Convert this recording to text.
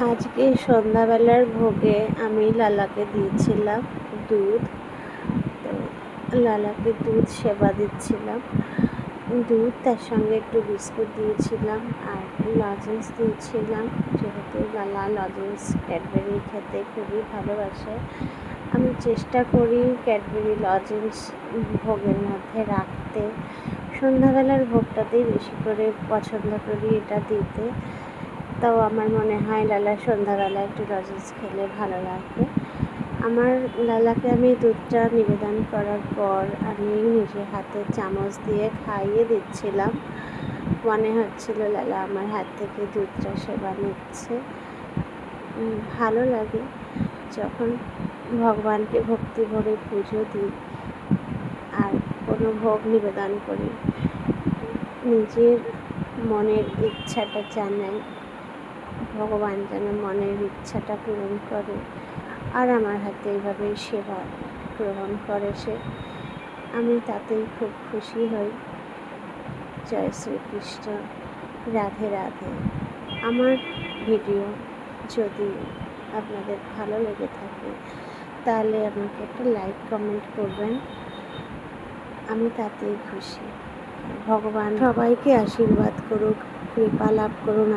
আজকে সন্ধ্যাবেলার ভোগে আমি লালাকে দিয়েছিলাম দুধ। তো লালাকে দুধ সেবা দিচ্ছিলাম। দুধ, তার সঙ্গে একটু বিস্কুট দিয়েছিলাম আর লজেন্স দিয়েছিলাম, যেহেতু লালা লজেন্স ক্যাডবেরি খেতে খুবই ভালোবাসে। আমি চেষ্টা করি ক্যাডবেরি লজেন্স ভোগের মধ্যে রাখতে। সন্ধ্যাবেলার ভোগটাতেই বেশি করে পছন্দ করি এটা দিতে। তাও আমার মনে হয় লালা সন্ধ্যাবেলা একটু লজেন্স খেলে ভালো লাগবে। আমার লালাকে আমি দুধটা নিবেদন করার পর আমি নিজে হাতে চামচ দিয়ে খাইয়ে দিচ্ছিলাম। মনে হচ্ছিল লালা আমার হাত থেকে দুধটা সেবা নিচ্ছে। ভালো লাগে যখন ভগবানকে ভক্তি ভরে পুজো দিই আর কোনো ভোগ নিবেদন করি, নিজের মনের ইচ্ছাটা জানাই, ভগবান যেন মনের ইচ্ছাটা পূরণ করে আর আমার হাতে এইভাবেই সেবা গ্রহণ করে সে। আমি তাতেই খুব খুশি হই। জয় শ্রীকৃষ্ণ, রাধে রাধে। আমার ভিডিও যদি আপনাদের ভালো লেগে থাকে তাহলে আমাকে একটা লাইক কমেন্ট করবেন, আমি তাতেই খুশি। ভগবান সবাইকে আশীর্বাদ করুক, কৃপা লাভ করুন।